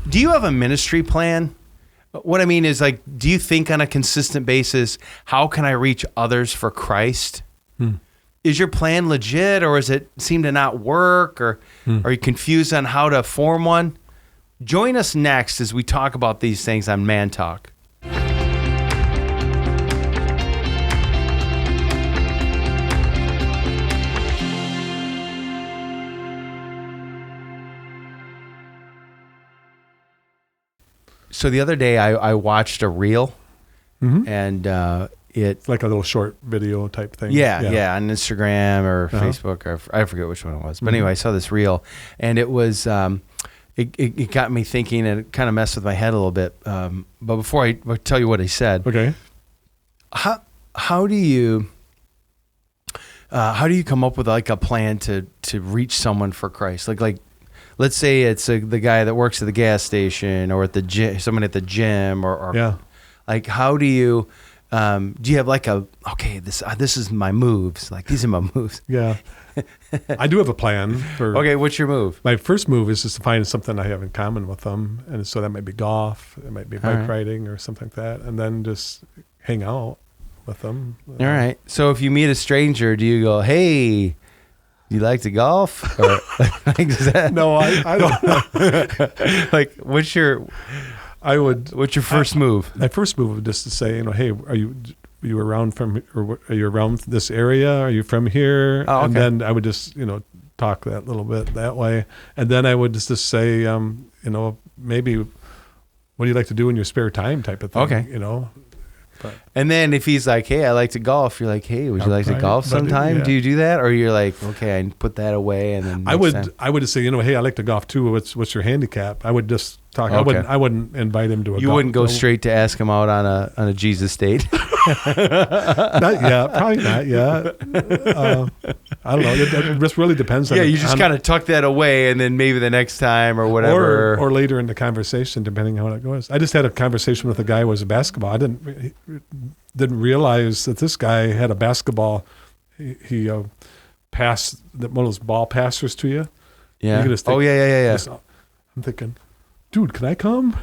Do you have a ministry plan? What I mean is, like, do you think on a consistent basis, how can I reach others for Christ? Is your plan legit, or does it seem to not work, or are you confused on how to form one? Join us next as we talk about these things on Man Talk. So the other day I watched a reel, and it's like a little short video type thing. Yeah, on Instagram or Facebook, or I forget which one it was. But anyway, I saw this reel, and it was it got me thinking, and it kind of messed with my head a little bit. But before I tell you what he said, okay, how do you come up with like a plan to reach someone for Christ? Like. Let's say it's the guy that works at the gas station, or at the gym, someone at the gym, or like, how do you have like this is my moves, like these are my moves? Yeah, I do have a plan for. Okay, what's your move? My first move is just to find something I have in common with them, and so that might be golf, it might be bike riding, or something like that, and then just hang out with them. All right. So if you meet a stranger, do you go, "Hey, you like to golf?" Or like, No, I don't. Like, what's your first move? My first move would just to say, hey, are you around are you around this area? Are you from here? Oh, okay. And then I would just, talk that little bit that way. And then I would just say, maybe what do you like to do in your spare time type of thing, Okay. And then if he's like, "Hey, I like to golf," you're like, "Hey, would you like to golf sometime?" Yeah. Do you do that, or you're like, "Okay, I put that away," and then I would just say, "Hey, I like to golf too. What's your handicap?" I would just talk. Okay. I wouldn't invite him to a. You golf. Wouldn't go straight to ask him out on a Jesus date. Not yet, probably not yet. I don't know. It just really depends. Yeah, you just kind of tuck that away, and then maybe the next time or whatever, or later in the conversation, depending on how it goes. I just had a conversation with a guy who was a basketball. I didn't realize that this guy had a basketball. He passed one of those ball passers to you. Yeah. Yeah. I'm thinking, dude, can I come?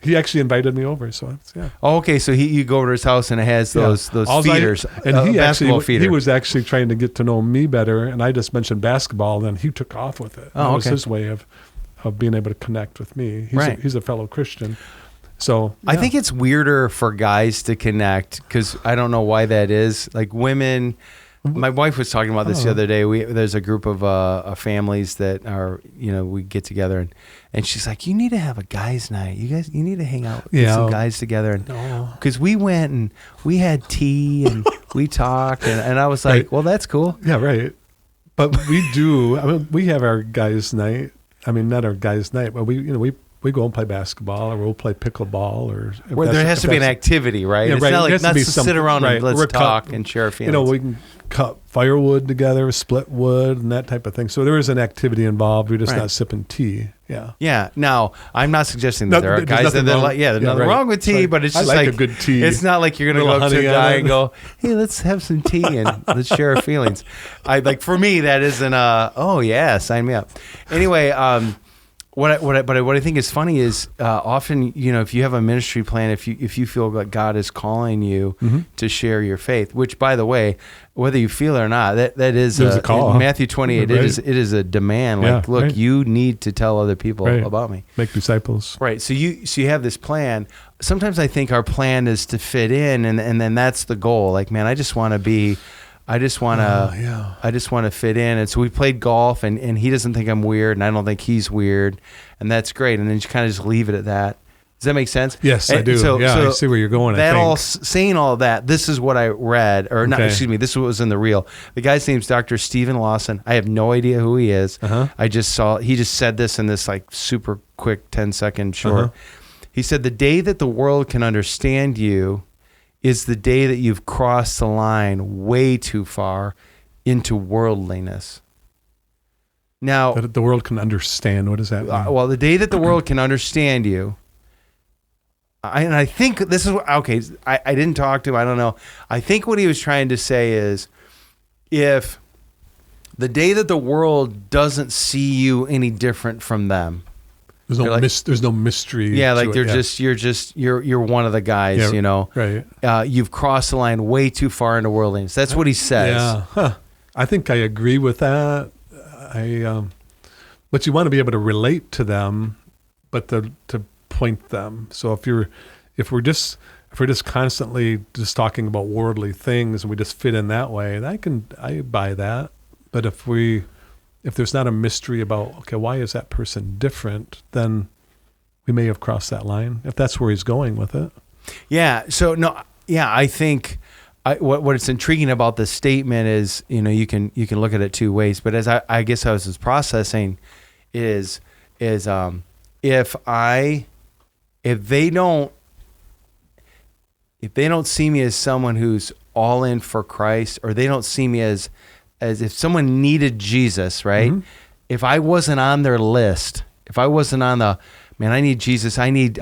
He actually invited me over. So yeah. Oh, okay. So you go over to his house and it has those feeders, and he basketball feeder. He was actually trying to get to know me better, and I just mentioned basketball, and then he took off with it. Oh, that was his way of being able to connect with me. He's a fellow Christian. So yeah. I think it's weirder for guys to connect, because I don't know why that is. Like women, my wife was talking about this the other day. There's a group of families that are, we get together, and she's like, "You need to have a guys' night. You need to hang out with some guys together." Because we went and we had tea and we talked, and I was like, "Well, that's cool." Yeah, right. But we do. I mean, we have our guys' night. I mean, not our guys' night, but we go and play basketball, or we'll play pickleball, or there has to be an activity, right? Yeah, it's not like not to sit around and let's talk and share our feelings. We can cut firewood together, split wood, and that type of thing. So there is an activity involved. We're just not sipping tea. Yeah. Yeah. Now, I'm not suggesting that there are guys that like, there's nothing wrong with tea, but it's just like a good tea. It's not like you're going to go up to a guy and go, "Hey, let's have some tea and let's share our feelings." For me, that isn't sign me up. Anyway, What I think is funny is often, if you have a ministry plan, if you feel like God is calling you to share your faith, which, by the way, whether you feel it or not, that is a call. In Matthew 28, right. it is a demand. Like, look, right. You need to tell other people about me. Make disciples. Right. So you have this plan. Sometimes I think our plan is to fit in, and then that's the goal. Like, man, I just want to fit in. And so we played golf, and he doesn't think I'm weird, and I don't think he's weird, and that's great. And then you kind of just leave it at that. Does that make sense? Yes, I do. So I see where you're going. Saying all that, this is what I read, or not, excuse me, this is what was in the reel. The guy's name's Dr. Stephen Lawson. I have no idea who he is. I just he just said this in this like super quick 10-second short. He said, "The day that the world can understand you is the day that you've crossed the line way too far into worldliness." Now, that the world can understand, what does that mean? Well, the day that the world can understand you, and I think this is okay. I didn't talk to him. I don't know. I think what he was trying to say is, if the day that the world doesn't see you any different from them, There's no mystery. Yeah, like to it. You're one of the guys. Yeah, you know, right. You've crossed the line way too far into worldliness. That's what he says. Yeah, I think I agree with that. But you want to be able to relate to them, but to point them. So if we're just constantly just talking about worldly things and we just fit in that way, I buy that. But if there's not a mystery about, okay, why is that person different, then we may have crossed that line, if that's where he's going with it. Yeah. So I think what's intriguing about this statement is, you can look at it two ways, but as I guess I was just processing is if they don't see me as someone who's all in for Christ, or they don't see me as if someone needed Jesus, right? Mm-hmm. If I wasn't on their list, if I wasn't on the, man, I need Jesus, I need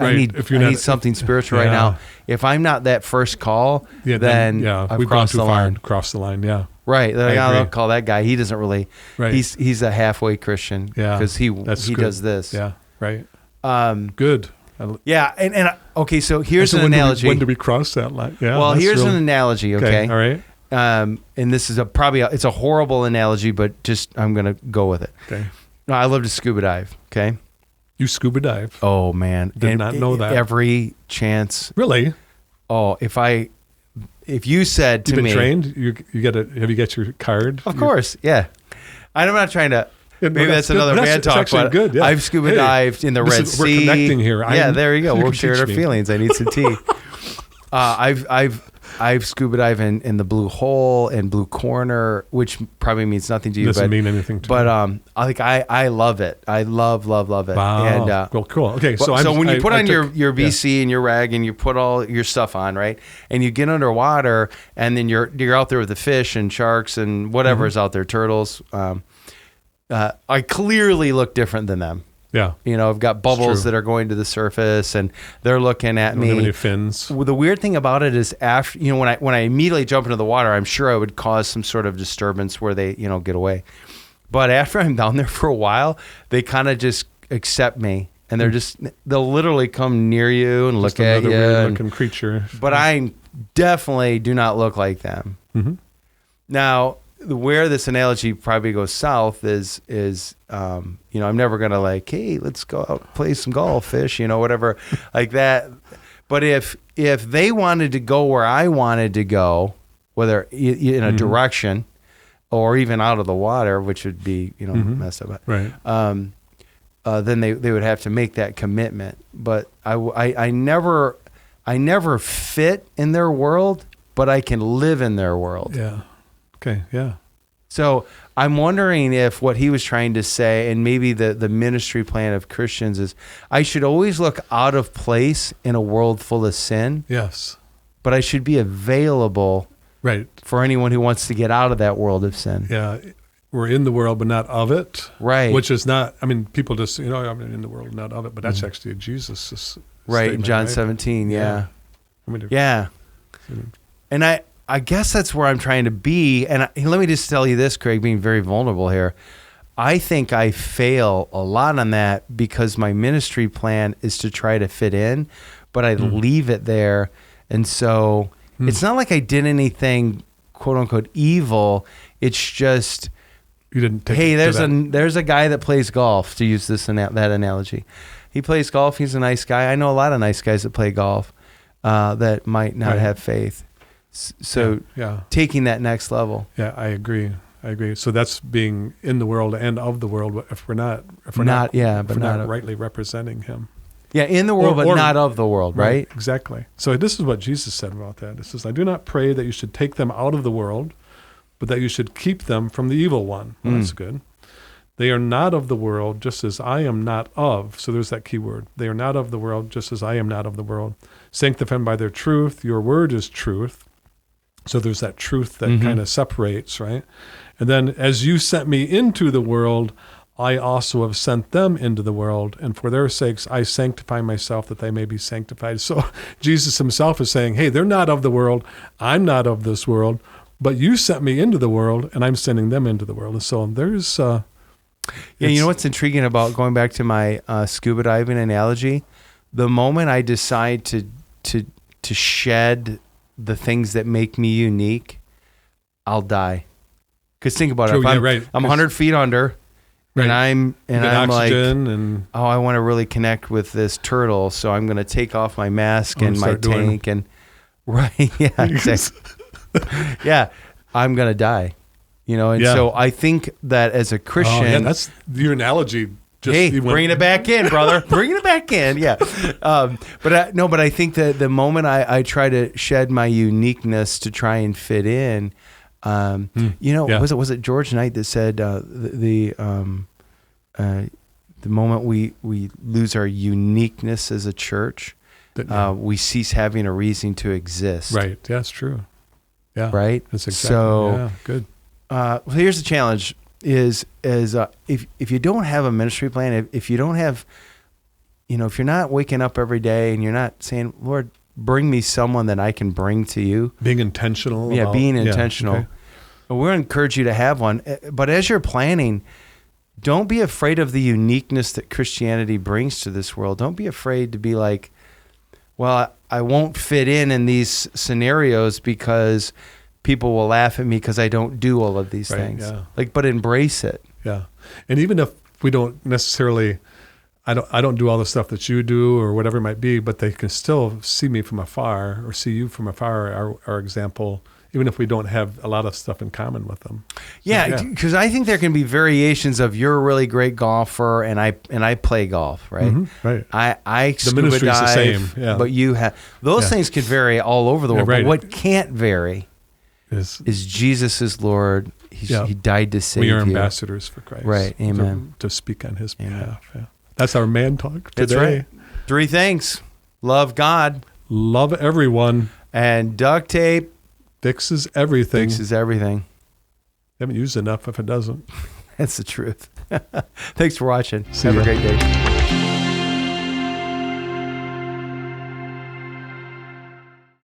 something spiritual right now. If I'm not that first call, then I've crossed the line. Crossed the line, yeah. Right. I don't call that guy. He doesn't really, he's a halfway Christian because he does this. Yeah, right. Good. Yeah, and okay, so here's an analogy. When do we cross that line? Yeah. Well, here's an analogy, okay? All right. And this is it's a horrible analogy, but just I'm going to go with it. Okay. No, I love to scuba dive, okay? You scuba dive? Oh, man. Did not know that. Every chance. Really? Oh, if you said to me... You've been trained? Have you got your card? Of course, yeah. I'm not trying to... Maybe that's another man talk, but good, yeah. I've scuba dived in the Red Sea. We're connecting here. There you go. We'll share our feelings. I need some tea. I've scuba dived in the Blue Hole and Blue Corner, which probably means nothing to you. Doesn't mean anything to me. But I love it. I love it. Wow. And, well, cool. Okay, so when you put on your VC and your rag and you put all your stuff on, right, and you get underwater, and then you're out there with the fish and sharks and whatever is out there, turtles. I clearly look different than them. Yeah. I've got bubbles that are going to the surface and they're looking at me. Don't have any fins. Well, the weird thing about it is after, when I immediately jump into the water, I'm sure I would cause some sort of disturbance where they, get away. But after I'm down there for a while, they kind of just accept me and they'll literally come near you and look at you. Weird looking creature. But I definitely do not look like them. Mm-hmm. Now, where this analogy probably goes south is I'm never going to hey, let's go out play some golf, fish, whatever like that. But if they wanted to go where I wanted to go, whether in a direction or even out of the water, which would be, messed up. Right. Then they would have to make that commitment. But I never fit in their world, but I can live in their world. Yeah. Okay, yeah. So I'm wondering if what he was trying to say, and maybe the ministry plan of Christians, is I should always look out of place in a world full of sin. Yes. But I should be available for anyone who wants to get out of that world of sin. Yeah. We're in the world, but not of it. Right. Which is not, people just, I'm in the world, not of it, but that's actually Jesus' right, in John 17, yeah. Yeah. And I guess that's where I'm trying to be. And let me just tell you this, Craig, being very vulnerable here. I think I fail a lot on that because my ministry plan is to try to fit in, but I leave it there. And so it's not like I did anything, quote unquote, evil. It's just, you didn't take hey, there's a guy that plays golf, to use that analogy. He plays golf. He's a nice guy. I know a lot of nice guys that play golf that might not have faith. So taking that next level. Yeah, I agree. So that's being in the world and of the world. If we're not rightly representing him. Yeah, in the world, but not of the world, right? Exactly. So this is what Jesus said about that. It says, I do not pray that you should take them out of the world, but that you should keep them from the evil one. Well, that's good. They are not of the world, just as I am not of. So there's that key word. They are not of the world, just as I am not of the world. Sanctify them by their truth. Your word is truth. So there's that truth that kind of separates, right? And then as you sent me into the world, I also have sent them into the world. And for their sakes, I sanctify myself that they may be sanctified. So Jesus himself is saying, hey, they're not of the world. I'm not of this world. But you sent me into the world, and I'm sending them into the world. And so there's Yeah, you know what's intriguing about going back to my scuba diving analogy? The moment I decide to shed the things that make me unique, I'll die. Because think about it, if I'm 100 feet under, and I'm like, oh, I want to really connect with this turtle, so I'm going to take off my mask and my tank and yeah, exactly. Yeah, I'm going to die. And so I think that as a Christian, that's your analogy. Bringing it back in, brother. Bringing it back in. Yeah. But I think that the moment I try to shed my uniqueness to try and fit in, was it George Knight that said the moment we lose our uniqueness as a church, we cease having a reason to exist. Right. That's true. Yeah. Right. That's exactly. So good. Well, here's the challenge: is if you don't have a ministry plan, if you don't have, if you're not waking up every day and you're not saying, Lord, bring me someone that I can bring to you, being intentional. Being intentional. Okay. We'll encourage you to have one, but as you're planning, don't be afraid of the uniqueness that Christianity brings to this world. Don't be afraid to be like, well, I won't fit in these scenarios because people will laugh at me because I don't do all of these things. Yeah. But embrace it. Yeah. And even if we don't necessarily, I don't do all the stuff that you do or whatever it might be, but they can still see me from afar or see you from afar, our example, even if we don't have a lot of stuff in common with them. Yeah, because I think there can be variations of you're a really great golfer and I play golf, right? Mm-hmm, right. I scuba dive, the same. Yeah. But you have those things can vary all over the world. Right. But what can't vary is Jesus is Lord. He died to save you. We are ambassadors for Christ. Right. Amen. To speak on his behalf. Yeah. That's our man talk today. That's right. 3 things: love God, love everyone, and duct tape fixes everything. Haven't used enough if it doesn't. That's the truth. Thanks for watching. See Have ya. a great day.